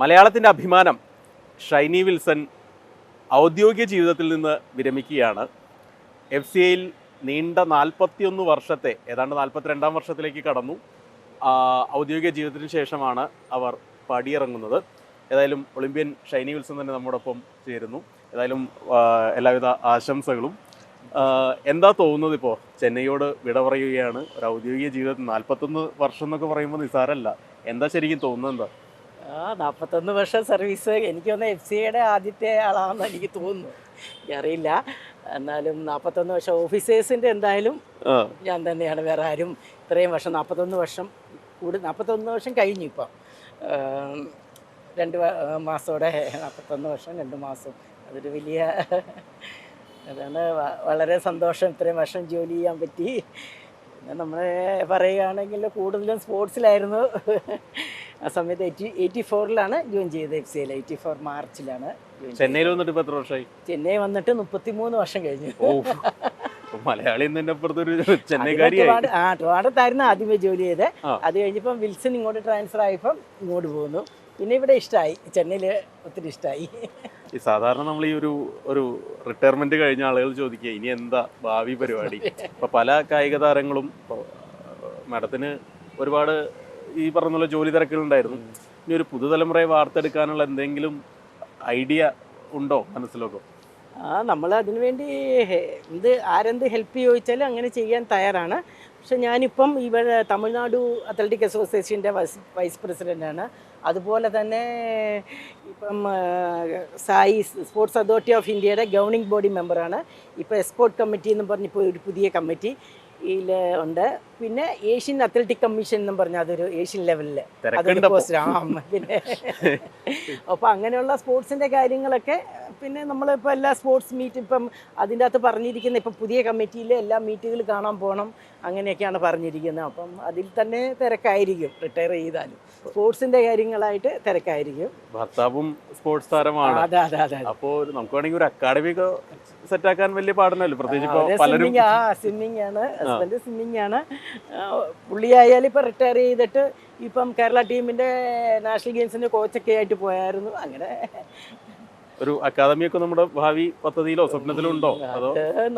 മലയാളത്തിൻ്റെ അഭിമാനം ഷൈനി വിൽസൺ ഔദ്യോഗിക ജീവിതത്തിൽ നിന്ന് വിരമിക്കുകയാണ്. FCAയിൽ നീണ്ട 41 വർഷത്തെ ഏതാണ്ട് 42ാം വർഷത്തിലേക്ക് കടന്നു. ഔദ്യോഗിക ജീവിതത്തിന് ശേഷമാണ് അവർ പടിയിറങ്ങുന്നത്. ഏതായാലും ഒളിമ്പ്യൻ ഷൈനി വിൽസൺ തന്നെ നമ്മോടൊപ്പം ചേരുന്നു. ഏതായാലും എല്ലാവിധ ആശംസകളും. എന്താ തോന്നുന്നത് ഇപ്പോൾ ചെന്നൈയോട് വിട പറയുകയാണ്? ഒരു ഔദ്യോഗിക ജീവിതത്തിൽ 41 വർഷം എന്നൊക്കെ പറയുമ്പോൾ നിസ്സാരമല്ല. എന്താ ശരിക്കും തോന്നുന്നത്? എന്താ 41 വർഷം സർവീസ് എനിക്ക് തോന്നുന്നു FCAയുടെ ആദ്യത്തെ ആളാണെന്ന് എനിക്ക് തോന്നുന്നു. എനിക്കറിയില്ല. എന്നാലും 41 വർഷം ഓഫീസേഴ്സിൻ്റെ എന്തായാലും ഞാൻ തന്നെയാണ്. വേറെ ആരും ഇത്രയും വർഷം 41 വർഷം 41 വർഷം കഴിഞ്ഞു. ഇപ്പം 2 മാസത്തോടെ 41 വർഷം 2 മാസം അതൊരു വലിയ അതാണ്. വളരെ സന്തോഷം. ഇത്രയും വർഷം ജോലി ചെയ്യാൻ പറ്റി. പിന്നെ നമ്മൾ പറയുകയാണെങ്കിൽ കൂടുതലും സ്പോർട്സിലായിരുന്നു. ആ സമയത്ത് 84 ജോയിൻ ചെയ്തത്. FCAയിൽ 84 മാർച്ചിലാണ്. ചെന്നൈയിൽ വന്നിട്ട് ഇപ്പോൾ എത്ര വർഷമായി? ചെന്നൈ വന്നിട്ട് 33 വർഷം കഴിഞ്ഞു. മലയാളി ചെന്നൈക്കാരി ട്രിവാൻഡ്രത്തായിരുന്നു ആദ്യമേ ജോലി ചെയ്ത്. അത് കഴിഞ്ഞപ്പം വിൽസൺ ഇങ്ങോട്ട് ട്രാൻസ്ഫർ ആയപ്പം ഇങ്ങോട്ട് പോകുന്നു. പിന്നെ ഇവിടെ ഇഷ്ടമായി. ചെന്നൈയിൽ ഒത്തിരി ഇഷ്ടമായി. ഈ സാധാരണ നമ്മൾ ഈ ഒരു റിട്ടയർമെന്റ് കഴിഞ്ഞ ആളുകൾ ചോദിക്കുക ഇനി എന്താ ഭാവി പരിപാടി. ഇപ്പൊ പല കായിക താരങ്ങളും മാഡത്തിന് ഒരുപാട് ഈ പറഞ്ഞ ജോലി തിരക്കുകളുണ്ടായിരുന്നു. ഇനി ഒരു പുതുതലമുറയെ വാർത്തെടുക്കാനുള്ള എന്തെങ്കിലും ഐഡിയ ഉണ്ടോ മനസ്സിലൊക്കെ? നമ്മൾ അതിനുവേണ്ടി ആരെന്ത് ഹെൽപ്പ് ചോദിച്ചാലും അങ്ങനെ ചെയ്യാൻ തയ്യാറാണ്. പക്ഷെ ഞാനിപ്പം ഇവിടെ തമിഴ്നാട് അത്ലറ്റിക് അസോസിയേഷൻ്റെ വൈസ് പ്രസിഡൻ്റാണ്. അതുപോലെ തന്നെ ഇപ്പം സായി സ്പോർട്സ് അതോറിറ്റി ഓഫ് ഇന്ത്യയുടെ ഗവർണിംഗ് ബോഡി മെമ്പറാണ്. ഇപ്പോൾ എക്സ്പോർട്ട് കമ്മിറ്റി എന്നും പറഞ്ഞിപ്പോൾ ഒരു പുതിയ കമ്മിറ്റി ഉണ്ട്. പിന്നെ ഏഷ്യൻ അത്ലറ്റിക് കമ്മീഷൻ എന്നും പറഞ്ഞാൽ അതൊരു ഏഷ്യൻ ലെവലിൽ അതൊരു പോസ്റ്റാണ്. പിന്നെ അപ്പോൾ അങ്ങനെയുള്ള സ്പോർട്സിൻ്റെ കാര്യങ്ങളൊക്കെ പിന്നെ നമ്മളിപ്പോൾ എല്ലാ സ്പോർട്സ് മീറ്റ് ഇപ്പം അതിൻ്റെ അകത്ത് പറഞ്ഞിരിക്കുന്ന ഇപ്പം പുതിയ കമ്മിറ്റിയിലെ എല്ലാ മീറ്റുകൾ കാണാൻ പോകണം അങ്ങനെയൊക്കെയാണ് പറഞ്ഞിരിക്കുന്നത്. അപ്പം അതിൽ തന്നെ തിരക്കായിരിക്കും. റിട്ടയർ ചെയ്താലും സ്പോർട്സിൻ്റെ കാര്യങ്ങളായിട്ട് തിരക്കായിരിക്കും. ഭർത്താവും സ്പോർട്സ് താരമാണ്. അതെ അതെ അതെ. അപ്പോൾ നമുക്ക് വേണമെങ്കിൽ ഒരു അക്കാഡമി സെറ്റാക്കാൻ വലിയ പാടണല്ലോ. പ്രത്യേകിച്ച് സ്വിമ്മിങ് ആണ്. ഹസ്ബൻഡ് സ്വിമ്മിങ് ആണ്. പുള്ളിയായാലും ഇപ്പം റിട്ടയർ ചെയ്തിട്ട് ഇപ്പം കേരള ടീമിൻ്റെ നാഷണൽ ഗെയിംസിൻ്റെ കോച്ചൊക്കെ ആയിട്ട് പോയായിരുന്നു. അങ്ങനെ ഒരു അക്കാദമിയൊക്കെ നമ്മുടെ ഭാവി പദ്ധതിയിലോ സ്വപ്നത്തിലോ ഉണ്ടോ? അതോ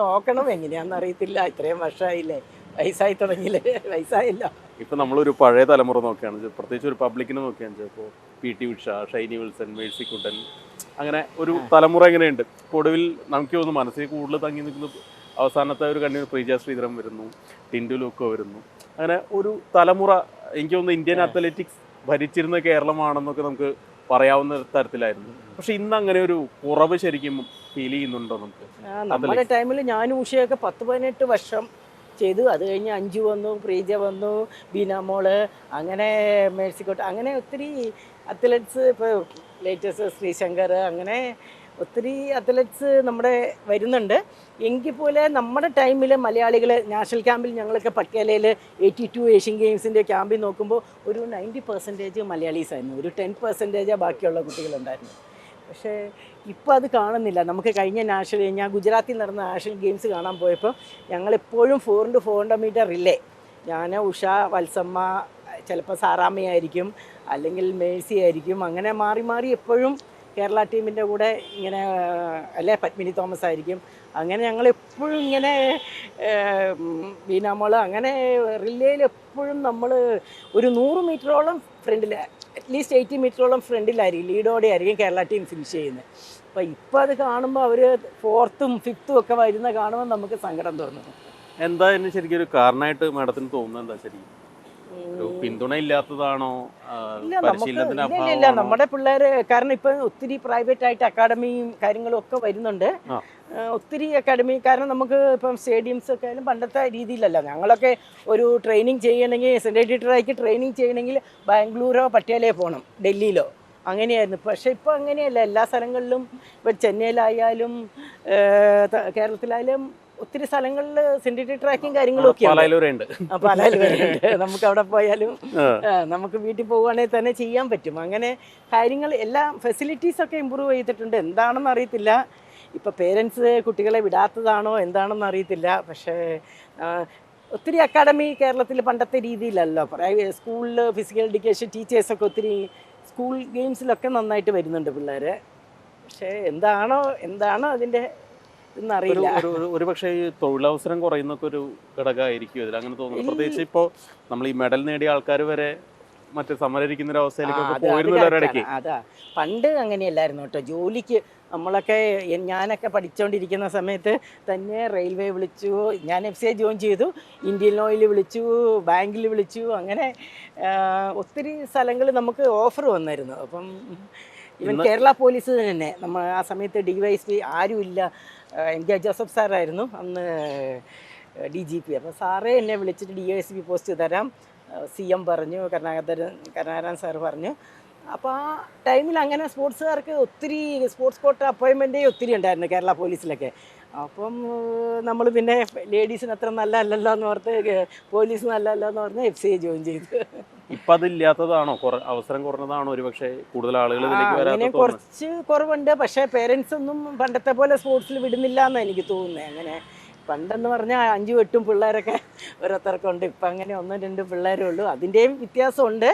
നോക്കണം. എങ്ങനെയാണെന്ന് അറിയത്തില്ല. ഇത്രയും വർഷമായില്ലേ, വയസ്സായി തുടങ്ങിയില്ലേ, വയസ്സായില്ല. ഇപ്പം നമ്മളൊരു പഴയ തലമുറ നോക്കുകയാണ്, പ്രത്യേകിച്ച് ഒരു പബ്ലിക്കിനെ നോക്കുകയാണ്, ഇപ്പോൾ PT ഉഷ, ഷൈനി വിൽസൺ, മേഴ്സി കുട്ടൻ, അങ്ങനെ ഒരു തലമുറ എങ്ങനെയുണ്ട്. ഒടുവിൽ നമുക്ക് തോന്നുന്നു മനസ്സിൽ കൂടുതൽ തങ്ങി നിൽക്കുന്നത് അവസാനത്തെ ഒരു കണ്ണീർ പ്രീജ ശ്രീധരൻ വരുന്നു, ടിൻഡു ലൂക്കോ വരുന്നു. അങ്ങനെ ഒരു തലമുറ എനിക്ക് തോന്നുന്നു ഇന്ത്യൻ അത്ലറ്റിക്സ് ഭരിച്ചിരുന്ന കേരളമാണെന്നൊക്കെ നമുക്ക് പറയാവുന്ന തരത്തിലായിരുന്നു. പക്ഷെ ഇന്ന് അങ്ങനെ ഒരു കുറവ് ശരിക്കും ഫീൽ ചെയ്യുന്നുണ്ടോ നമുക്ക്? നമ്മുടെ ടൈമിൽ ഞാനും ഉഷയൊക്കെ 10-18 വർഷം ചെയ്തു. അത് കഴിഞ്ഞ് അഞ്ചു വന്നു, പ്രീജ വന്നു, ബീനാമോള്, അങ്ങനെ മേഴ്സിക്കോട്ട്, അങ്ങനെ ഒത്തിരി അത്ലറ്റ്സ്. ഇപ്പോൾ ലേറ്റസ്റ്റ് ശ്രീശങ്കർ, അങ്ങനെ ഒത്തിരി അത്ലറ്റ്സ് നമ്മുടെ വരുന്നുണ്ട്. എങ്കിൽ പോലെ നമ്മുടെ ടൈമിൽ മലയാളികൾ നാഷണൽ ക്യാമ്പിൽ ഞങ്ങളൊക്കെ പട്യാലയിൽ 82 ഏഷ്യൻ ഗെയിംസിൻ്റെ ക്യാമ്പിൽ നോക്കുമ്പോൾ ഒരു 90% മലയാളീസായിരുന്നു. ഒരു 10% ബാക്കിയുള്ള കുട്ടികളുണ്ടായിരുന്നു. പക്ഷേ ഇപ്പോൾ അത് കാണുന്നില്ല. നമുക്ക് കഴിഞ്ഞ ഞാൻ ഗുജറാത്തിൽ നടന്ന നാഷണൽ ഗെയിംസ് കാണാൻ പോയപ്പോൾ ഞങ്ങളെപ്പോഴും 4x400 മീറ്റർ റിലേ, ഞാൻ, ഉഷ, വത്സമ്മ, ചിലപ്പോൾ സാറാമ്മയായിരിക്കും, അല്ലെങ്കിൽ മേഴ്സി ആയിരിക്കും, അങ്ങനെ മാറി മാറി എപ്പോഴും കേരള ടീമിൻ്റെ കൂടെ ഇങ്ങനെ, അല്ലെ പത്മിനി തോമസ് ആയിരിക്കും. അങ്ങനെ ഞങ്ങളെപ്പോഴും ഇങ്ങനെ ബീനാമോള്, അങ്ങനെ റിലേയിൽ എപ്പോഴും നമ്മൾ ഒരു 100 മീറ്ററോളം ഫ്രണ്ടിൽ, അറ്റ്ലീസ്റ്റ് 80 മീറ്ററോളം ഫ്രണ്ടിലായിരിക്കും, ലീഡോടെ ആയിരിക്കും കേരള ടീം ഫിനിഷ് ചെയ്യുന്നത്. അപ്പോൾ ഇപ്പോൾ അത് കാണുമ്പോൾ അവർ 4th 5th ഒക്കെ വരുന്ന കാണുമ്പോൾ നമുക്ക് സങ്കടം തോന്നുന്നു. എന്താ എന്നെ ശരിക്കും ഒരു കാരണമായിട്ട് മാഡത്തിന് തോന്നുന്നത്? എന്താ ശരിക്കും പിന്തുണ ഇല്ലാത്തതാണോ? ഇല്ല, നമ്മുടെ പിള്ളേർ, കാരണം ഇപ്പം ഒത്തിരി പ്രൈവറ്റ് ആയിട്ട് അക്കാഡമിയും കാര്യങ്ങളും ഒക്കെ വരുന്നുണ്ട്. ഒത്തിരി അക്കാഡമി, കാരണം നമുക്ക് ഇപ്പം സ്റ്റേഡിയംസ് ഒക്കെ ആയാലും പണ്ടത്തെ രീതിയിലല്ല. ഞങ്ങളൊക്കെ ഒരു ട്രെയിനിങ് ചെയ്യണമെങ്കിൽ, സെൻട്രേറ്റ് ട്രാക്ക് ട്രെയിനിങ് ചെയ്യണമെങ്കിൽ ബാംഗ്ലൂരോ പട്യാലയോ പോകണം, ഡൽഹിയിലോ, അങ്ങനെയായിരുന്നു. പക്ഷേ ഇപ്പോൾ അങ്ങനെയല്ല. എല്ലാ സ്ഥലങ്ങളിലും, ഇപ്പം ചെന്നൈയിലായാലും കേരളത്തിലായാലും ഒത്തിരി സ്ഥലങ്ങളിൽ സെൻട്രേറ്റ് ട്രാക്കും കാര്യങ്ങളും ഒക്കെ ഉണ്ട്. പാലായിൽ വരുന്നുണ്ട്. നമുക്ക് അവിടെ പോയാലും നമുക്ക് വീട്ടിൽ പോകുവാണെങ്കിൽ തന്നെ ചെയ്യാൻ പറ്റും. അങ്ങനെ കാര്യങ്ങൾ, എല്ലാ ഫെസിലിറ്റീസൊക്കെ ഇമ്പ്രൂവ് ചെയ്തിട്ടുണ്ട്. എന്താണെന്ന് അറിയത്തില്ല. ഇപ്പോൾ പേരൻസ് കുട്ടികളെ വിടാത്തതാണോ എന്താണെന്ന് അറിയത്തില്ല. പക്ഷേ ഒത്തിരി അക്കാഡമി കേരളത്തിൽ പണ്ടത്തെ രീതിയിലല്ലോ. സ്കൂളിൽ ഫിസിക്കൽ എഡ്യൂക്കേഷൻ ടീച്ചേഴ്സൊക്കെ ഒത്തിരി സ്കൂൾ ഗെയിംസിലൊക്കെ നന്നായിട്ട് വരുന്നുണ്ട് പിള്ളേർ. പക്ഷേ എന്താണോ അതിൻ്റെ എന്നറിയില്ല. ഒരു പക്ഷേ ഈ തൊഴിലവസരം കുറയുന്നൊക്കെ ഒരു ഘടകമായിരിക്കും ഇതിൽ, അങ്ങനെ തോന്നുന്നു. പ്രത്യേകിച്ച് ഇപ്പോൾ നമ്മൾ ഈ മെഡൽ നേടിയ ആൾക്കാർ വരെ മറ്റേ സമരിക്കുന്ന ഒരു അവസ്ഥയിലേക്കൊക്കെ പോയിരുന്നല്ലോ ഇടയ്ക്ക്. അതാ പണ്ട് അങ്ങനെയല്ലായിരുന്നു കേട്ടോ. ജോലിക്ക് നമ്മളൊക്കെ ഞാനൊക്കെ പഠിച്ചുകൊണ്ടിരിക്കുന്ന സമയത്ത് തന്നെ റെയിൽവേ വിളിച്ചു, ഞാൻ FCI ജോയിൻ ചെയ്തു, ഇന്ത്യൻ ഓയിൽ വിളിച്ചു, ബാങ്കിൽ വിളിച്ചു, അങ്ങനെ ഒത്തിരി സ്ഥലങ്ങൾ നമുക്ക് ഓഫർ വന്നായിരുന്നു. അപ്പം ഇവൻ കേരള പോലീസ് തന്നെ നമ്മൾ ആ സമയത്ത് DYSP ആരുമില്ല, MK ജോസഫ് സാറായിരുന്നു അന്ന് DGP. അപ്പോൾ സാറേ എന്നെ വിളിച്ചിട്ട് DYSP പോസ്റ്റ് തരാം, CM പറഞ്ഞു, കരുണാകരൻ സാർ പറഞ്ഞു. അപ്പോൾ ആ ടൈമിൽ അങ്ങനെ സ്പോർട്സുകാർക്ക് ഒത്തിരി സ്പോർട്സ് കോട്ട അപ്പോയിൻമെൻറ്റേ ഒത്തിരി ഉണ്ടായിരുന്നു കേരള പോലീസിലൊക്കെ. അപ്പം നമ്മൾ പിന്നെ ലേഡീസിന് അത്ര നല്ലതല്ലല്ലോ എന്ന് ഓർത്ത്, പോലീസ് നല്ലതല്ലോ എന്ന് പറഞ്ഞ് FCI ജോയിൻ ചെയ്തു. ഇപ്പം അതില്ലാത്തതാണോ, അവസരം കുറഞ്ഞതാണോ ഒരു പക്ഷേ കൂടുതൽ ആളുകൾ ഇതിലേക്ക് അങ്ങനെ വരാത്തത്? കുറച്ച് കുറവുണ്ട്. പക്ഷേ പേരൻസ് ഒന്നും പണ്ടത്തെ പോലെ സ്പോർട്സിൽ വിടുന്നില്ല എന്നാണ് എനിക്ക് തോന്നുന്നത്. അങ്ങനെ പണ്ടെന്ന് പറഞ്ഞാൽ 5-8 പിള്ളേരൊക്കെ ഓരോരുത്തർക്കുണ്ട്. ഇപ്പം അങ്ങനെ 1-2 പിള്ളേരേ ഉള്ളൂ. അതിൻ്റെയും വ്യത്യാസമുണ്ട്.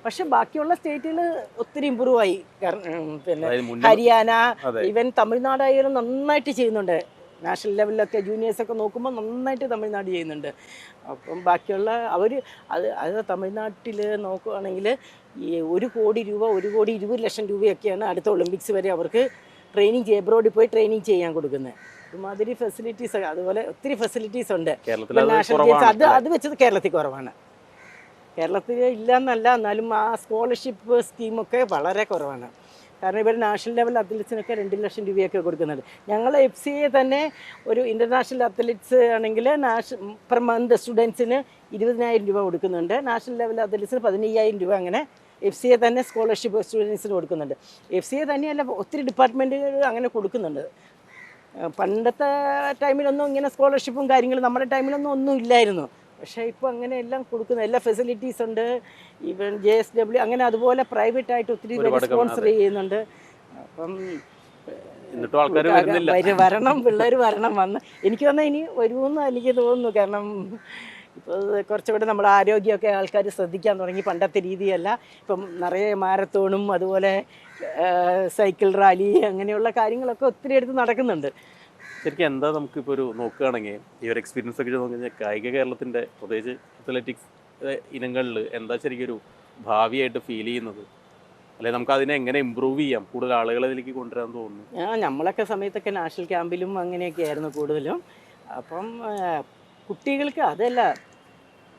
പക്ഷെ ബാക്കിയുള്ള സ്റ്റേറ്റുകൾ ഒത്തിരി ഇമ്പ്രൂവ് ആയി. പിന്നെ ഹരിയാന, ഈവൻ തമിഴ്നാടായാലും നന്നായിട്ട് ചെയ്യുന്നുണ്ട്. നാഷണൽ ലെവലിലൊക്കെ ജൂനിയേഴ്സൊക്കെ നോക്കുമ്പോൾ നന്നായിട്ട് തമിഴ്നാട് ചെയ്യുന്നുണ്ട്. അപ്പം ബാക്കിയുള്ള അത് തമിഴ്നാട്ടിൽ നോക്കുകയാണെങ്കിൽ ഈ 1 കോടി രൂപ, 1,20,00,000 രൂപയൊക്കെയാണ് അടുത്ത ഒളിമ്പിക്സ് വരെ അവർക്ക് ട്രെയിനിങ് എബ്രോഡിൽ പോയി ട്രെയിനിങ് ചെയ്യാൻ കൊടുക്കുന്നത്. ഒരുമാതിരി ഫെസിലിറ്റീസ്, അതുപോലെ ഒത്തിരി ഫെസിലിറ്റീസ് ഉണ്ട്. നാഷണൽ ഗെയിംസ് അത് വെച്ചത് കേരളത്തിൽ കുറവാണ്. കേരളത്തിൽ ഇല്ല എന്നല്ല, എന്നാലും ആ സ്കോളർഷിപ്പ് സ്കീമൊക്കെ വളരെ കുറവാണ്. കാരണം ഇവർ നാഷണൽ ലെവൽ അത്ലറ്റ്സിനൊക്കെ 2 ലക്ഷം രൂപയൊക്കെ കൊടുക്കുന്നുണ്ട്. ഞങ്ങൾ FCI തന്നെ ഒരു ഇൻ്റർനാഷണൽ അത്ലറ്റ്സ് ആണെങ്കിൽ പെർ മന്ത് സ്റ്റുഡൻസിന് 20,000 രൂപ കൊടുക്കുന്നുണ്ട്. നാഷണൽ ലെവൽ അത്ലറ്റ്സിന് 15,000 രൂപ. അങ്ങനെ FCI തന്നെ സ്കോളർഷിപ്പ് സ്റ്റുഡൻസിന് കൊടുക്കുന്നുണ്ട്. FCI തന്നെയല്ല, ഒത്തിരി ഡിപ്പാർട്ട്മെൻറ്റുകൾ അങ്ങനെ കൊടുക്കുന്നുണ്ട്. പണ്ടത്തെ ടൈമിലൊന്നും ഇങ്ങനെ സ്കോളർഷിപ്പും കാര്യങ്ങളും നമ്മുടെ ടൈമിലൊന്നും ഒന്നും ഇല്ലായിരുന്നു. പക്ഷേ ഇപ്പോൾ അങ്ങനെ എല്ലാം കൊടുക്കുന്ന എല്ലാ ഫെസിലിറ്റീസ് ഉണ്ട്. ഈവൻ JSW അങ്ങനെ അതുപോലെ പ്രൈവറ്റായിട്ട് ഒത്തിരി സ്പോൺസർ ചെയ്യുന്നുണ്ട്. അപ്പം പിള്ളേർ വരണം വന്ന് എനിക്ക് തോന്നുന്നത് ഇനി വരുമെന്ന് എനിക്ക് തോന്നുന്നു. കാരണം ഇപ്പോൾ കുറച്ചുകൂടെ നമ്മുടെ ആരോഗ്യമൊക്കെ ആൾക്കാർ ശ്രദ്ധിക്കാൻ തുടങ്ങി. പണ്ടത്തെ രീതിയല്ല. ഇപ്പം നിറയെ മാരത്തോണും അതുപോലെ സൈക്കിൾ റാലി അങ്ങനെയുള്ള കാര്യങ്ങളൊക്കെ ഒത്തിരി അടുത്ത് നടക്കുന്നുണ്ട്. ശരിക്കും എന്താ നമുക്കിപ്പോൾ ഒരു നോക്കുകയാണെങ്കിൽ ഈ ഒരു എക്സ്പീരിയൻസ് ഒക്കെ നോക്കിക്കഴിഞ്ഞാൽ കായിക കേരളത്തിൻ്റെ പ്രത്യേകിച്ച് അത്ലറ്റിക്സ് ഇനങ്ങളിൽ എന്താ ശരിക്കും ഒരു ഭാവിയായിട്ട് ഫീൽ ചെയ്യുന്നത്? അല്ലെങ്കിൽ നമുക്ക് അതിനെ എങ്ങനെ ഇമ്പ്രൂവ് ചെയ്യാം, കൂടുതൽ ആളുകളെ ഇതിലേക്ക് കൊണ്ടുവരാൻ തോന്നുന്നു? നമ്മളൊക്കെ സമയത്തൊക്കെ നാഷണൽ ക്യാമ്പിലും അങ്ങനെയൊക്കെ ആയിരുന്നു കൂടുതലും. അപ്പം കുട്ടികൾക്ക് അതല്ല,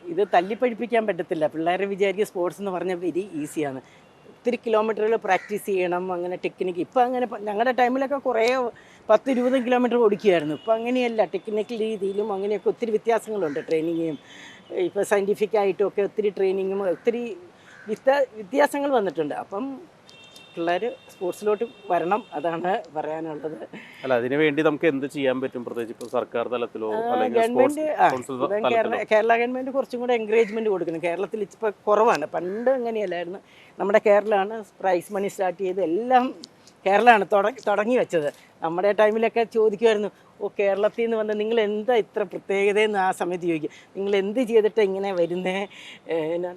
ഇത് തല്ലിപ്പഴിപ്പിക്കാൻ പറ്റത്തില്ല. പിള്ളേരെ വിചാരിക്കുക സ്പോർട്സ് എന്ന് പറഞ്ഞാൽ വെരി ഈസിയാണ്. ഒത്തിരി കിലോമീറ്ററുകൾ പ്രാക്ടീസ് ചെയ്യണം, അങ്ങനെ ടെക്നിക്ക്. ഇപ്പം അങ്ങനെ ഞങ്ങളുടെ ടൈമിലൊക്കെ കുറേ 10-20 കിലോമീറ്റർ ഓടിക്കുമായിരുന്നു. ഇപ്പം അങ്ങനെയല്ല, ടെക്നിക്കൽ രീതിയിലും അങ്ങനെയൊക്കെ ഒത്തിരി വ്യത്യാസങ്ങളുണ്ട്. ട്രെയിനിങ്ങും ഇപ്പോൾ സയൻറ്റിഫിക്കായിട്ടും ഒക്കെ ഒത്തിരി ട്രെയിനിങ്ങും ഒത്തിരി വ്യത്യാസങ്ങൾ വന്നിട്ടുണ്ട്. അപ്പം പിള്ളേർ സ്പോർട്സിലോട്ട് വരണം, അതാണ് പറയാനുള്ളത്. അല്ല, അതിനു വേണ്ടി നമുക്ക് എന്ത് ചെയ്യാൻ പറ്റും? പ്രത്യേകിച്ച് ഇപ്പോൾ സർക്കാർ തലത്തിലോ ഗവൺമെൻറ് കേരള ഗവൺമെൻറ് കുറച്ചും കൂടെ എൻകറേജ്മെൻറ്റ് കൊടുക്കണം. കേരളത്തിൽ ഇപ്പോൾ കുറവാണ്. പണ്ട് അങ്ങനെയല്ലായിരുന്നു. നമ്മുടെ കേരളമാണ് പ്രൈസ് മണി സ്റ്റാർട്ട് ചെയ്ത് എല്ലാം കേരളമാണ് തുടങ്ങി വെച്ചത്. നമ്മുടെ ടൈമിലൊക്കെ ചോദിക്കുമായിരുന്നു, കേരളത്തിൽ നിന്ന് വന്ന് നിങ്ങൾ എന്താ ഇത്ര പ്രത്യേകതയെന്ന് ആ സമയത്ത് ചോദിക്കും. നിങ്ങൾ എന്ത് ചെയ്തിട്ട് ഇങ്ങനെ വരുന്നേ,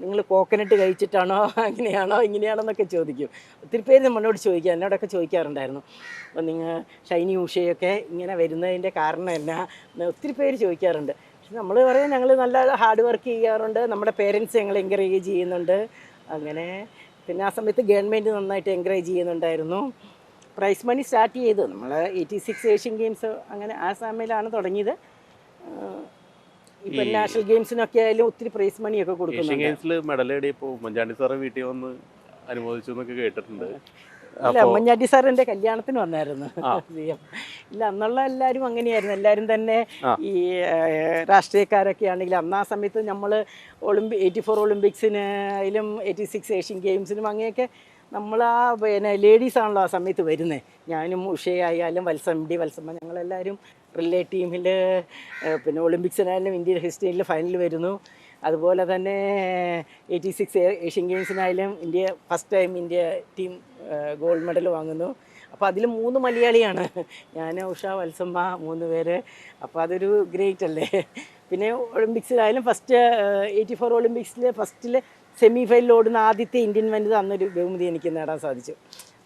നിങ്ങൾ കോക്കനട്ട് കഴിച്ചിട്ടാണോ, അങ്ങനെയാണോ ഇങ്ങനെയാണോ എന്നൊക്കെ ചോദിക്കും. ഒത്തിരി പേര് നമ്മളോട് ചോദിക്കുക, എന്നോടൊക്കെ ചോദിക്കാറുണ്ടായിരുന്നു. അപ്പോൾ നിങ്ങൾ ഷൈനി ഉഷയൊക്കെ ഇങ്ങനെ വരുന്നതിൻ്റെ കാരണം എന്നാ ഒത്തിരി പേര് ചോദിക്കാറുണ്ട്. പക്ഷെ നമ്മൾ പറയും ഞങ്ങൾ നല്ല ഹാർഡ് വർക്ക് ചെയ്യാറുണ്ട്, നമ്മുടെ പേരൻസ് ഞങ്ങൾ എൻകറേജ് ചെയ്യുന്നുണ്ട്. അങ്ങനെ പിന്നെ ആ സമയത്ത് ഗവൺമെൻറ് നന്നായിട്ട് എൻകറേജ് ചെയ്യുന്നുണ്ടായിരുന്നു. പ്രൈസ് മണി സ്റ്റാർട്ട് ചെയ്തു നമ്മൾ 86 ഏഷ്യൻ ഗെയിംസ് അങ്ങനെ ആ സമയത്താണ് തുടങ്ങിയത്. ഇപ്പം നാഷണൽ ഗെയിംസിനൊക്കെ ആയാലും ഒത്തിരി പ്രൈസ് മണിയൊക്കെ കൊടുക്കുന്നു. ഏഷ്യൻ ഗെയിംസിൽ മെഡൽ നേടിയപ്പോൾ ഉമ്മൻചാണ്ടി സാറ് വീട്ടിൽ വന്ന് അനുമോദിച്ചു എന്നൊക്കെ കേട്ടിട്ടുണ്ട്. ഇല്ല, ഉമ്മൻചാണ്ടി സാർ എൻ്റെ കല്യാണത്തിന് വന്നായിരുന്നു. ഇല്ല, അന്നുള്ള എല്ലാവരും അങ്ങനെയായിരുന്നു. എല്ലാവരും തന്നെ ഈ രാഷ്ട്രീയക്കാരൊക്കെ ആണെങ്കിൽ അന്ന് ആ സമയത്ത് നമ്മൾ 84 ഒളിമ്പിക്സിനും 86 ഏഷ്യൻ ഗെയിംസിനും അങ്ങനെയൊക്കെ നമ്മൾ പിന്നെ ലേഡീസാണല്ലോ ആ സമയത്ത് വരുന്നത്. ഞാനും ഉഷയായാലും വത്സമ്മ ഞങ്ങളെല്ലാവരും റിലേ ടീമിൽ പിന്നെ ഒളിമ്പിക്സിനായാലും ഇന്ത്യൻ ഹിസ്റ്ററിയിൽ ഫൈനൽ വരുന്നു. അതുപോലെ തന്നെ 86 ഏഷ്യൻ ഗെയിംസിനായാലും first time India team gold medal വാങ്ങുന്നു. അപ്പോൾ അതിൽ 3 മലയാളിയാണ്, ഞാൻ, ഉഷ, വത്സമ്മ, 3 പേര്. അപ്പോൾ അതൊരു ഗ്രേറ്റ് അല്ലേ. പിന്നെ ഒളിമ്പിക്സിലായാലും ഫസ്റ്റ് 84 ഒളിമ്പിക്സിൽ ഫസ്റ്റിൽ സെമി ഫൈനലിൽ ഓടുന്ന ആദ്യത്തെ ഇന്ത്യൻ വനിത അന്നൊരു ബഹുമതി എനിക്ക് നേടാൻ സാധിച്ചു.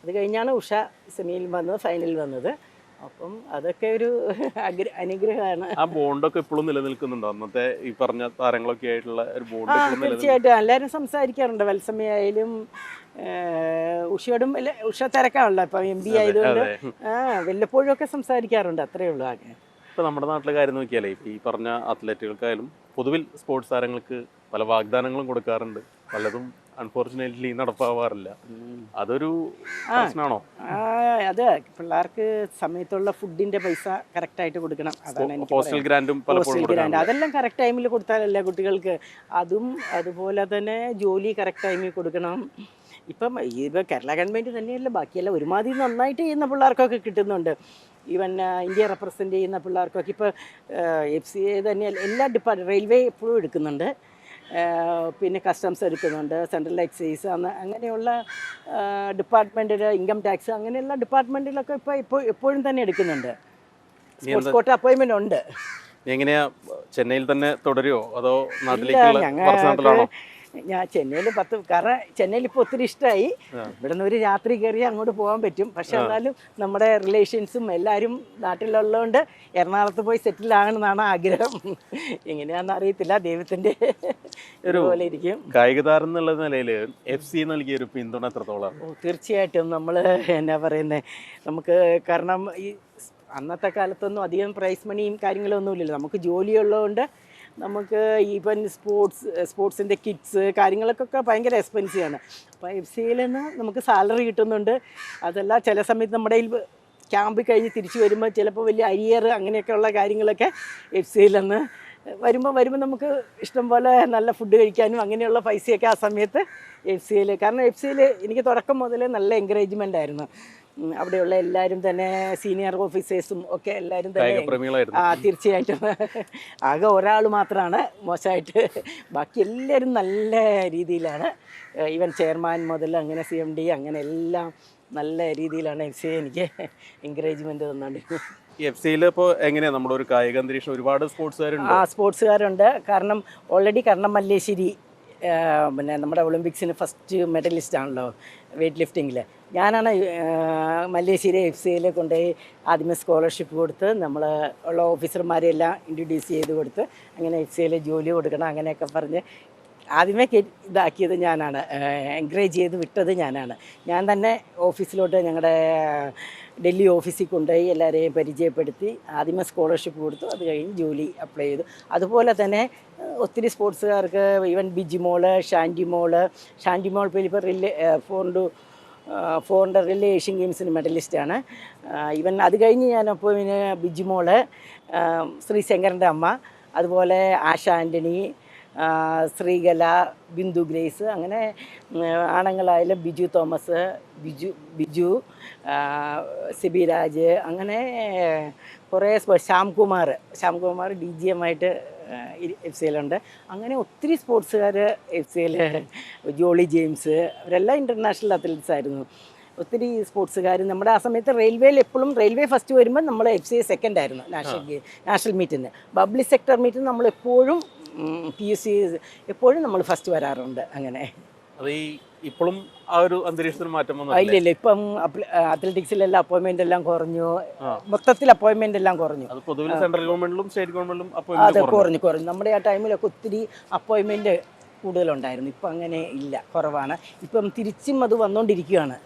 അത് കഴിഞ്ഞാണ് ഉഷ സെമിയിൽ വന്നത്, ഫൈനലിൽ വന്നത്. അപ്പം അതൊക്കെ ഒരു അനുഗ്രഹമാണ്. ആ ബോണ്ടൊക്കെ ഇപ്പോഴും നിലനിൽക്കുന്നുണ്ടോ? അന്നത്തെ ഈ പറഞ്ഞ താരങ്ങളൊക്കെ ആയിട്ടുള്ള ഒരു ബോണ്ട് തീർച്ചയായിട്ടും എല്ലാവരും സംസാരിക്കാറുണ്ട്. വത്സമയായാലും ഉഷയോടും ഉഷ തിരക്കാണല്ലോ ഇപ്പം MB ആയതുകൊണ്ട് വല്ലപ്പോഴും ഒക്കെ സംസാരിക്കാറുണ്ട്. അത്രയേ ഉള്ളൂ. ആകെ ഇപ്പോൾ നമ്മുടെ നാട്ടിലെ കാര്യം നോക്കിയാലേ ഈ പറഞ്ഞ അത്ലറ്റുകൾക്കായാലും പൊതുവിൽ സ്പോർട്സ് താരങ്ങൾക്ക് പല വാഗ്ദാനങ്ങളും കൊടുക്കാറുണ്ട്. പലതും അൺഫോർച്ചുനേറ്റ്ലി നടപ്പാവാറില്ല. അതൊരു പ്രശ്നമാണോ? അത് പിള്ളേർക്ക് സമയത്തുള്ള ഫുഡിന്റെ പൈസ കറക്റ്റായിട്ട് കൊടുക്കണം. അതാണ് എനിക്ക് ഹോസ്റ്റൽ ഗ്രാൻഡും ഹോസ്റ്റൽ ഗ്രാൻഡ് അതെല്ലാം കറക്റ്റ് ടൈമിൽ കൊടുത്താലല്ലേ കുട്ടികൾക്ക്. അതുപോലെ തന്നെ ജോലി കറക്റ്റ് ടൈമിൽ കൊടുക്കണം. ഇപ്പം കേരള ഗവൺമെൻറ് തന്നെയല്ല, ബാക്കിയല്ല ഒരുമാതിരി നന്നായിട്ട് ചെയ്യുന്ന പിള്ളേർക്കൊക്കെ കിട്ടുന്നുണ്ട്. ഈവൻ ഇന്ത്യ റെപ്രസെൻ്റ് ചെയ്യുന്ന പിള്ളേർക്കൊക്കെ ഇപ്പോൾ FCA തന്നെയല്ല, എല്ലാ റെയിൽവേ എപ്പോഴും എടുക്കുന്നുണ്ട്, പിന്നെ കസ്റ്റംസ് എടുക്കുന്നുണ്ട്, സെൻട്രൽ എക്സൈസ് അങ്ങനെയുള്ള ഡിപ്പാർട്ട്മെൻറ്റിൽ, ഇൻകം ടാക്സ് അങ്ങനെയുള്ള ഡിപ്പാർട്ട്മെൻറ്റിലൊക്കെ ഇപ്പോൾ എപ്പോഴും തന്നെ എടുക്കുന്നുണ്ട്. സ്പോർട്സ് കോട്ട അപ്പോയിൻമെൻ്റ് ഉണ്ട്. എങ്ങനെയാ, ചെന്നൈയിൽ തന്നെ തുടരുമോ അതോ നാട്ടിലേക്കുള്ള? ഞാൻ ചെന്നൈയിൽ കാരണം ചെന്നൈയിൽ ഇപ്പോൾ ഒത്തിരി ഇഷ്ടമായി. ഇവിടെ നിന്ന് ഒരു രാത്രി കയറി അങ്ങോട്ട് പോകാൻ പറ്റും. പക്ഷെ എന്നാലും നമ്മുടെ റിലേഷൻസും എല്ലാവരും നാട്ടിലുള്ളതുകൊണ്ട് എറണാകുളത്ത് പോയി സെറ്റിൽ ആകണമെന്നാണ് ആഗ്രഹം. എങ്ങനെയാണെന്ന് അറിയത്തില്ല, ദൈവത്തിൻ്റെ പോലെ ഇരിക്കും. കായിക താരം എന്നുള്ള നിലയിൽ FC നൽകിയ ഒരു പിന്തുണ എത്രത്തോളം? തീർച്ചയായിട്ടും നമ്മൾ എന്നാ പറയുന്നത്, നമുക്ക് കാരണം ഈ അന്നത്തെ കാലത്തൊന്നും അധികം പ്രൈസ് മണിയും കാര്യങ്ങളൊന്നും ഇല്ലല്ലോ. നമുക്ക് ജോലിയുള്ളതുകൊണ്ട് നമുക്ക് ഈവൻ സ്പോർട്സിൻ്റെ കിറ്റ്സ് കാര്യങ്ങൾക്കൊക്കെ ഭയങ്കര എക്സ്പെൻസീവാണ്. അപ്പോൾ FCAയിൽ നിന്ന് നമുക്ക് സാലറി കിട്ടുന്നുണ്ട്. അതല്ല ചില സമയത്ത് നമ്മുടെ ക്യാമ്പ് കഴിഞ്ഞ് തിരിച്ചു വരുമ്പോൾ ചിലപ്പോൾ വലിയ അരിയർ അങ്ങനെയൊക്കെയുള്ള കാര്യങ്ങളൊക്കെ FCAയിൽ നിന്ന് വരുമ്പോൾ നമുക്ക് ഇഷ്ടംപോലെ നല്ല ഫുഡ് കഴിക്കാനും അങ്ങനെയുള്ള പൈസയൊക്കെ ആ സമയത്ത് FCAയിൽ. കാരണം FCAയിൽ എനിക്ക് തുടക്കം മുതലേ നല്ല എൻകറേജ്മെൻ്റ് ആയിരുന്നു. അവിടെയുള്ള എല്ലാവരും തന്നെ സീനിയർ ഓഫീസേഴ്സും ഒക്കെ എല്ലാവരും തന്നെ തീർച്ചയായിട്ടും. ആകെ ഒരാൾ മാത്രമാണ് മോശമായിട്ട്, ബാക്കി എല്ലാവരും നല്ല രീതിയിലാണ്. ഈവൻ ചെയർമാൻ മുതൽ അങ്ങനെ CMD അങ്ങനെ എല്ലാം നല്ല രീതിയിലാണ് FCA എനിക്ക് എൻകറേജ്മെൻറ്റ് തന്നുകൊണ്ടിരിക്കുന്നത്. FCAയിൽ ഇപ്പോൾ എങ്ങനെയാണ് നമ്മുടെ ഒരു കായിക അന്തരീക്ഷം? ഒരുപാട് സ്പോർട്സുകാരുണ്ട്. സ്പോർട്സുകാരുണ്ട്. കാരണം ഓൾറെഡി കർണം മല്ലേശ്ശേരി പിന്നെ നമ്മുടെ ഒളിമ്പിക്സിന് ഫസ്റ്റ് മെഡലിസ്റ്റ് ആണല്ലോ വെയ്റ്റ് ലിഫ്റ്റിങ്ങിൽ. ഞാനാണ് മല്ലേശ്ശേരി FCAയിൽ കൊണ്ടുപോയി ആദ്യമേ സ്കോളർഷിപ്പ് കൊടുത്ത് നമ്മൾ ഉള്ള ഓഫീസർമാരെല്ലാം ഇൻട്രൊഡ്യൂസ് ചെയ്ത് കൊടുത്ത് അങ്ങനെ FCAയിൽ ജോലി കൊടുക്കണം അങ്ങനെയൊക്കെ പറഞ്ഞ് ആദ്യമേ ഇതാക്കിയത് ഞാനാണ്, എൻകറേജ് ചെയ്ത് വിട്ടത് ഞാനാണ്. ഞാൻ തന്നെ ഓഫീസിലോട്ട് ഞങ്ങളുടെ ഡൽഹി ഓഫീസിൽ കൊണ്ടുപോയി എല്ലാവരെയും പരിചയപ്പെടുത്തി ആദ്യമേ സ്കോളർഷിപ്പ് കൊടുത്തു. അത് കഴിഞ്ഞ് ജോലി അപ്ലൈ ചെയ്തു. അതുപോലെ തന്നെ ഒത്തിരി സ്പോർട്സുകാർക്ക് ഈവൻ ബിജിമോള്, ഷാൻഡിമോൾ ഇപ്പോൾ 400 റിലേ ഏഷ്യൻ ഗെയിംസിന് മെഡലിസ്റ്റാണ്. ഈവൻ അത് കഴിഞ്ഞ് ഞാനപ്പോൾ പിന്നെ ബിജിമോള്, ശ്രീശങ്കറിൻ്റെ അമ്മ, അതുപോലെ ആശ ആൻ്റണി, ശ്രീകല, ബിന്ദു ഗ്രേസ്, അങ്ങനെ ആണുങ്ങളായാലും ബിജു തോമസ്, ബിജു സിബിരാജ്, അങ്ങനെ കുറേ ശ്യാംകുമാർ DGM ആയിട്ട് FCAയിലുണ്ട്. അങ്ങനെ ഒത്തിരി സ്പോർട്സുകാർ FCAയിൽ, ജോളി ജെയിംസ്, അവരെല്ലാം ഇൻ്റർനാഷണൽ അത്ലറ്റ്സ് ആയിരുന്നു. ഒത്തിരി സ്പോർട്സുകാർ നമ്മുടെ ആ സമയത്ത് റെയിൽവേയിൽ എപ്പോഴും റെയിൽവേ ഫസ്റ്റ് വരുമ്പോൾ നമ്മൾ FCA സെക്കൻഡ് ആയിരുന്നു നാഷണൽ മീറ്റിന്. പബ്ലിക് സെക്ടർ മീറ്റിന് നമ്മളെപ്പോഴും PSC എപ്പോഴും നമ്മൾ ഫസ്റ്റ് വരാറുണ്ട്. അങ്ങനെ അത് ഇപ്പോഴും ആ ഒരു അന്തരീക്ഷത്തിന് മാറ്റം ഇല്ല. ഇപ്പം അത്ലറ്റിക്സിലെല്ലാം അപ്പോയിൻമെൻ്റ് എല്ലാം കുറഞ്ഞു, മൊത്തത്തിൽ അപ്പോയിൻമെൻ്റ് എല്ലാം കുറഞ്ഞു. സെൻട്രൽ ഗവൺമെന്റിലും സ്റ്റേറ്റ് ഗവൺമെന്റിലും അത് കുറഞ്ഞു. നമ്മുടെ ആ ടൈമിലൊക്കെ ഒത്തിരി അപ്പോയിൻമെൻറ്റ് കൂടുതലുണ്ടായിരുന്നു. ഇപ്പം അങ്ങനെ ഇല്ല, കുറവാണ്. ഇപ്പം തിരിച്ചും അത് വന്നുകൊണ്ടിരിക്കുകയാണ്.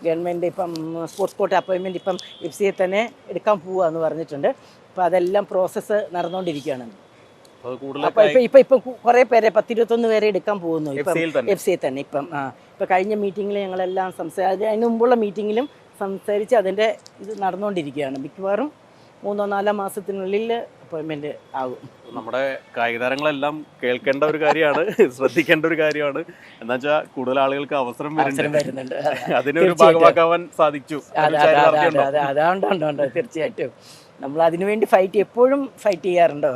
ഗവൺമെൻറ് ഇപ്പം സ്പോർട്സ് കോട്ട അപ്പോയിൻമെൻറ്റ് ഇപ്പം FCA തന്നെ എടുക്കാൻ പോവുക എന്ന് പറഞ്ഞിട്ടുണ്ട്. ഇപ്പം അതെല്ലാം പ്രോസസ്സ് നടന്നുകൊണ്ടിരിക്കുകയാണ്. ഇപ്പം കുറേ പേരെ 10-21 പേരെ എടുക്കാൻ പോകുന്നു ഇപ്പം FCA തന്നെ. ഇപ്പം കഴിഞ്ഞ മീറ്റിങ്ങിൽ ഞങ്ങളെല്ലാം അതിന് മുമ്പുള്ള മീറ്റിങ്ങിലും സംസാരിച്ച് അതിൻ്റെ ഇത് നടന്നുകൊണ്ടിരിക്കുകയാണ്. മിക്കവാറും 3-4 മാസത്തിനുള്ളിൽ അപ്പോയിൻമെൻറ്റ് ആകും. നമ്മുടെ കായിക താരങ്ങളെല്ലാം കേൾക്കേണ്ട ഒരു കാര്യമാണ്, ശ്രദ്ധിക്കേണ്ട ഒരു കാര്യമാണ്. എന്താ വെച്ചാൽ കൂടുതൽ ആളുകൾക്ക് അവസരം വരുന്നുണ്ട്, അതിനൊരു ഭാഗമാക്കാൻ സാധിച്ചു. അതുകൊണ്ടുണ്ട് തീർച്ചയായിട്ടും നമ്മൾ അതിനുവേണ്ടി എപ്പോഴും ഫൈറ്റ് ചെയ്യാറുണ്ടോ.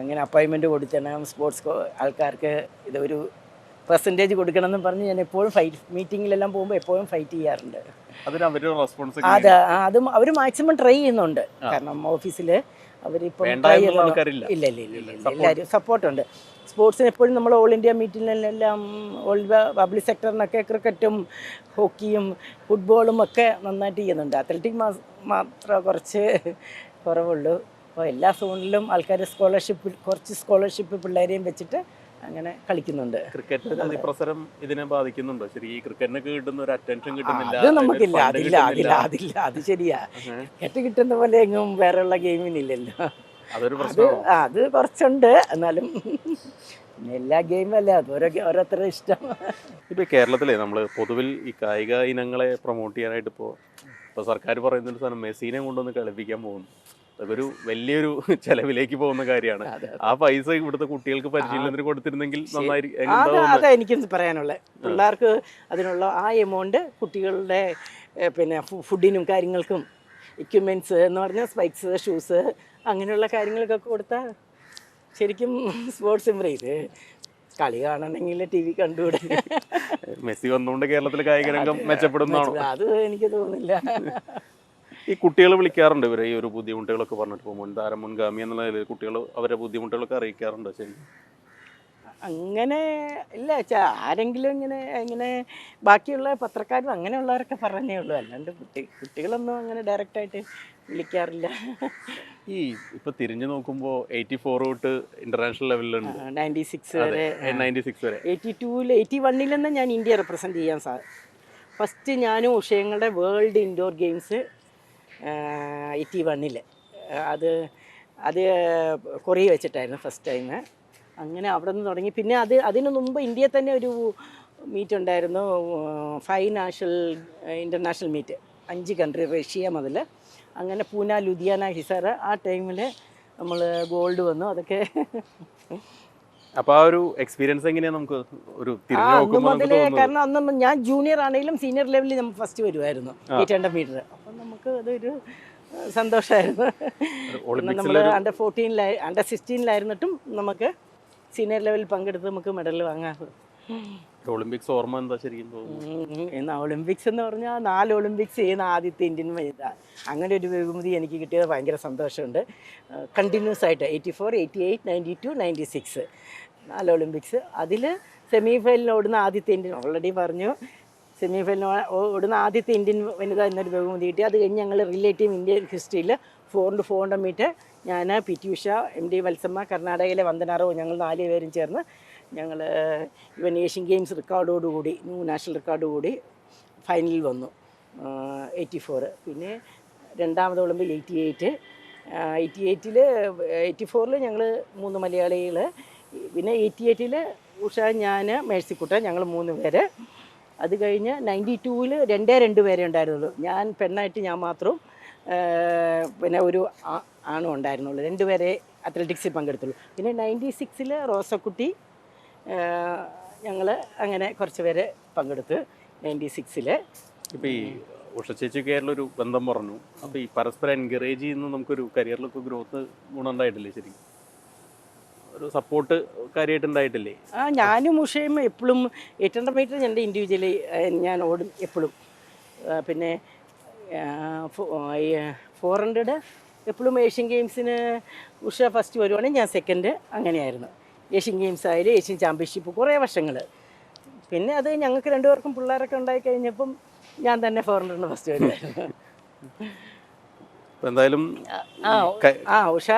ഇങ്ങനെ അപ്പോയിൻമെൻറ്റ് കൊടുക്കണം, സ്പോർട്സ് ആൾക്കാർക്ക് ഇതൊരു പെർസെൻറ്റേജ് കൊടുക്കണമെന്ന് പറഞ്ഞ് ഞാൻ എപ്പോഴും മീറ്റിങ്ങിലെല്ലാം പോകുമ്പോൾ എപ്പോഴും ഫൈറ്റ് ചെയ്യാറുണ്ട്. അതും അവർ മാക്സിമം ട്രൈ ചെയ്യുന്നുണ്ട്. കാരണം ഓഫീസിൽ അവരിപ്പം ഇല്ല എല്ലാവരും സപ്പോർട്ടുണ്ട്. സ്പോർട്സിന് എപ്പോഴും നമ്മൾ ഓൾ ഇന്ത്യ മീറ്റിലെല്ലാം ഓൾ പബ്ലിക് സെക്ടറിനൊക്കെ ക്രിക്കറ്റും ഹോക്കിയും ഫുട്ബോളും ഒക്കെ നന്നായിട്ട് ചെയ്യുന്നുണ്ട്. അത്ലറ്റിക് മാത്രമേ കുറച്ച് കുറവുള്ളൂ. അപ്പോൾ എല്ലാ സോണിലും ആൾക്കാർ കുറച്ച് സ്കോളർഷിപ്പ് പിള്ളേരെയും വെച്ചിട്ട് അങ്ങനെ കളിക്കുന്നുണ്ട്. ക്രിക്കറ്റ് അതിപ്രസരം ഇതിനെ ബാധിക്കുന്നുണ്ടോ? ശരി, ഈ ക്രിക്കറ്റിനൊക്കെ കിട്ടുന്ന ഒരു അറ്റൻഷൻ കിട്ടുന്നില്ല, അത് നമുക്കില്ല, fund അതില്ല, കിട്ടുന്നില്ല. അത് ശരിയാ. ക്രിക്കറ്റ് കിട്ടുന്ന പോലെ എങ്ങും വേറെയുള്ള ഗെയിമിനില്ലല്ലോ. അതൊരു പ്രശ്നമാണ്. അത് കുറച്ചുണ്ട്, എന്നാലും പിന്നെ എല്ലാ ഗെയിമും അല്ലേ, അത് ഓരോരുത്തരുടെ ഇഷ്ടം. ഇപ്പോൾ കേരളത്തിലെ നമ്മൾ പൊതുവിൽ ഈ കായിക ഇനങ്ങളെ പ്രൊമോട്ട് ചെയ്യാനായിട്ട് ഇപ്പോൾ സർക്കാർ പറയുന്നൊരു സാധനം മെസ്സിനെ കൊണ്ടൊന്ന് കളിപ്പിക്കാൻ പോകുന്നു. അതൊക്കെ ഒരു വലിയൊരു ചെലവിലേക്ക് പോകുന്ന കാര്യമാണ്. ആ പൈസ ഇവിടുത്തെ കുട്ടികൾക്ക് പരിശീലനത്തിന് കൊടുത്തിരുന്നെങ്കിൽ നന്നായിരിക്കും. അതാ എനിക്കും പറയാനുള്ളത്. പിള്ളേർക്ക് അതിനുള്ള ആ എമൗണ്ട് കുട്ടികളുടെ പിന്നെ ഫുഡിനും കാര്യങ്ങൾക്കും എക്യുപ്മെൻറ്റ്സ് എന്ന് പറഞ്ഞാൽ സ്പൈക്സ്, ഷൂസ് അങ്ങനെയുള്ള കാര്യങ്ങൾക്കൊക്കെ കൊടുത്താൽ ശരിക്കും സ്പോർട്സ് ഇമ്പ്രൂവ് ചെയ്ത് കളി കാണണമെങ്കിൽ ടി വി കണ്ടുകൂടെ. മെസ്സി വന്നുകൊണ്ട് കേരളത്തിലെ കായിക രംഗം മെച്ചപ്പെടുന്നതാണോ? അത് എനിക്ക് തോന്നുന്നില്ല. ഈ കുട്ടികൾ വിളിക്കാറുണ്ട് ഇവരെ ഈ ഒരു ബുദ്ധിമുട്ടുകളൊക്കെ പറഞ്ഞിട്ട്, ഇപ്പോൾ മുൻതാരം മുൻഗാമി എന്നുള്ള നിലയിൽ കുട്ടികൾ അവരുടെ ബുദ്ധിമുട്ടുകളൊക്കെ അറിയിക്കാറുണ്ടോ? ശരി, അങ്ങനെ ഇല്ല ആരെങ്കിലും ഇങ്ങനെ ബാക്കിയുള്ള പത്രക്കാരും അങ്ങനെയുള്ളവരൊക്കെ പറഞ്ഞേ ഉള്ളൂ. അല്ലാണ്ട് കുട്ടികളൊന്നും അങ്ങനെ ഡയറക്റ്റായിട്ട് വിളിക്കാറില്ല. ഈ ഇപ്പൊ തിരിഞ്ഞു നോക്കുമ്പോൾ 84 തൊട്ട് ഇന്റർനാഷണൽ ലെവലിലുണ്ട്, 96 വരെ, 96 വരെ. 82-ൽ 81-ൽ ഞാൻ ഇന്ത്യ റെപ്രസെൻറ്റ് ചെയ്യാൻ ഫസ്റ്റ് ഞാനും ഉഷയങ്ങളുടെ വേൾഡ് ഇൻഡോർ ഗെയിംസ് 81-ൽ അത് കൊറിയ വെച്ചിട്ടായിരുന്നു ഫസ്റ്റ് ടൈം. അങ്ങനെ അവിടെ നിന്ന് തുടങ്ങി. പിന്നെ അതിനു മുമ്പ് ഇന്ത്യയിൽ തന്നെ ഒരു മീറ്റ് ഉണ്ടായിരുന്നു, 5 ഇൻ്റർനാഷണൽ മീറ്റ്, 5 കൺട്രി, റഷ്യ മുതൽ അങ്ങനെ പൂന, ലുധിയാന, ഹിസാർ. ആ ടൈമിൽ നമ്മൾ ഗോൾഡ് വന്നു. അതൊക്കെ അപ്പോൾ ആ ഒരു എക്സ്പീരിയൻസ് എങ്ങനെയാണ് നമുക്ക് ഒരു അന്ന് മുതൽ, കാരണം അന്ന് ഞാൻ ജൂനിയർ ആണെങ്കിലും സീനിയർ ലെവലിൽ നമ്മൾ ഫസ്റ്റ് വരുമായിരുന്നു 800 മീറ്റർ. അപ്പം നമുക്ക് അതൊരു സന്തോഷമായിരുന്നു. നമ്മൾ അണ്ടർ 14 അണ്ടർ 16-ലായിരുന്നിട്ടും നമുക്ക് സീനിയർ ലെവലിൽ പങ്കെടുത്ത് നമുക്ക് മെഡൽ വാങ്ങാം. ഒളിമ്പിക്സ് ഓർമ്മ എന്താ ശരിക്കും തോന്നുന്നു? ഒളിമ്പിക്സ് എന്ന് പറഞ്ഞാൽ 4 ഒളിമ്പിക്സ് ചെയ്യുന്ന ആദ്യത്തെ ഇന്ത്യൻ വനിത. അങ്ങനെ ഒരു ബഹുമതി എനിക്ക് കിട്ടിയത് ഭയങ്കര സന്തോഷമുണ്ട്. കണ്ടിന്യൂസ് ആയിട്ട് 84, 88, 92, 96 4 ഒളിമ്പിക്സ്. അതിൽ സെമി ഫൈനലിൽ ഓടുന്ന ആദ്യത്തെ ഇന്ത്യൻ, ഓൾറെഡി പറഞ്ഞു, സെമി ഫൈനൽ ഓടുന്ന ആദ്യത്തെ ഇന്ത്യൻ വനിത എന്നൊരു ബഹുമതി കിട്ടി. അത് കഴിഞ്ഞ് ഞങ്ങൾ റിലേറ്റീവ് ഇന്ത്യൻ ഹിസ്റ്ററിയിൽ 4x400 മീറ്റർ ഞാൻ, PT ഉഷ, MD വത്സമ്മ, കർണാടകയിലെ വന്ദനാറോ, ഞങ്ങൾ 4 പേരും ചേർന്ന് ഞങ്ങൾ ഇവൻ ഏഷ്യൻ ഗെയിംസ് റെക്കോർഡോടുകൂടി, നാഷണൽ റെക്കോർഡോടുകൂടി ഫൈനലിൽ വന്നു 84. പിന്നെ രണ്ടാമത് ഒളിമ്പിൽ 88-ൽ 84-ൽ ഞങ്ങൾ 3 മലയാളികൾ. പിന്നെ 88-ൽ ഉഷ, ഞാൻ, മേഴ്സിക്കുട്ട, ഞങ്ങൾ 3 പേര്. അത് കഴിഞ്ഞ് 92-ൽ 2 പേരെ ഉണ്ടായിരുന്നുള്ളൂ. ഞാൻ പെണ്ണായിട്ട് ഞാൻ മാത്രവും പിന്നെ ഒരു ആണും ഉണ്ടായിരുന്നുള്ളൂ. 2 പേരെ അത്ലറ്റിക്സിൽ പങ്കെടുത്തുള്ളൂ. പിന്നെ 96-ൽ റോസക്കുട്ടി, ഞങ്ങൾ അങ്ങനെ കുറച്ച് പേര് പങ്കെടുത്ത് 96-ൽ. ഇപ്പോൾ ഈ ഉഷ ചേച്ചി കേരളൊരു ബന്ധം പറഞ്ഞു. അപ്പോൾ ഈ പരസ്പരം എൻകറേജ് ചെയ്യുന്ന നമുക്കൊരു കരിയറിലൊക്കെ ഗ്രോത്ത് ഗുണമുണ്ടായിട്ടില്ലേ? ശരിക്കും ഒരു സപ്പോർട്ട് കാര്യമായിട്ടുണ്ടായിട്ടില്ലേ? ഞാനും ഉഷയും എപ്പോഴും 800 മീറ്റർ എൻ്റെ ഇൻഡിവിജ്വലി ഞാൻ ഓടും എപ്പോഴും. പിന്നെ 400 എപ്പോഴും ഏഷ്യൻ ഗെയിംസിന് ഉഷ ഫസ്റ്റ് വരുവാണെങ്കിൽ ഞാൻ സെക്കൻഡ്, അങ്ങനെയായിരുന്നു. ഏഷ്യൻ ഗെയിംസ് ആയാലും ഏഷ്യൻ ചാമ്പ്യൻഷിപ്പ് കുറേ വർഷങ്ങൾ. പിന്നെ അത് ഞങ്ങൾക്ക് 2 പേർക്കും പിള്ളേരൊക്കെ ഉണ്ടായി കഴിഞ്ഞപ്പം ഞാൻ തന്നെ 400 ഫസ്റ്റ് വരുമായിരുന്നു. എന്തായാലും ഉഷ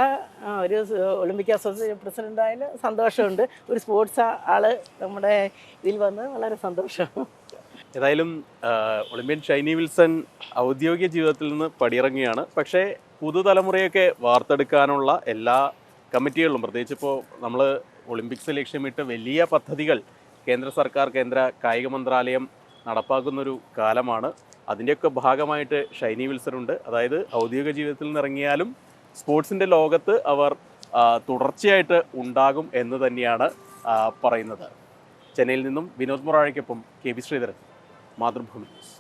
ഒരു ഒളിമ്പിക് അസോസിയേഷൻ പ്രസിഡന്റ് ആയാലും സന്തോഷമുണ്ട്. ഒരു സ്പോർട്സ് ആള് നമ്മുടെ ഇതിൽ വന്ന് വളരെ സന്തോഷം. ഏതായാലും ഒളിമ്പ്യൻ ഷൈനി വിൽസൺ ഔദ്യോഗിക ജീവിതത്തിൽ നിന്ന് പടിയിറങ്ങിയാണ്. പക്ഷേ പുതുതലമുറയൊക്കെ വാർത്തെടുക്കാനുള്ള എല്ലാ കമ്മിറ്റികളിലും, പ്രത്യേകിച്ച് ഇപ്പോൾ നമ്മൾ ഒളിമ്പിക്സ് ലക്ഷ്യമിട്ട് വലിയ പദ്ധതികൾ കേന്ദ്ര സർക്കാർ, കേന്ദ്ര കായിക മന്ത്രാലയം നടപ്പാക്കുന്നൊരു കാലമാണ്. അതിൻ്റെയൊക്കെ ഭാഗമായിട്ട് ഷൈനി വിൽസൺ ഉണ്ട്. അതായത് ഔദ്യോഗിക ജീവിതത്തിൽ നിന്നിറങ്ങിയാലും സ്പോർട്സിൻ്റെ ലോകത്ത് അവർ തുടർച്ചയായിട്ട് ഉണ്ടാകും എന്ന് തന്നെയാണ് പറയുന്നത്. ചെന്നൈയിൽ നിന്നും വിനോദ് മൊറാഴയ്ക്കൊപ്പം KB ശ്രീധരൻ, മാതൃഭൂമി ന്യൂസ്.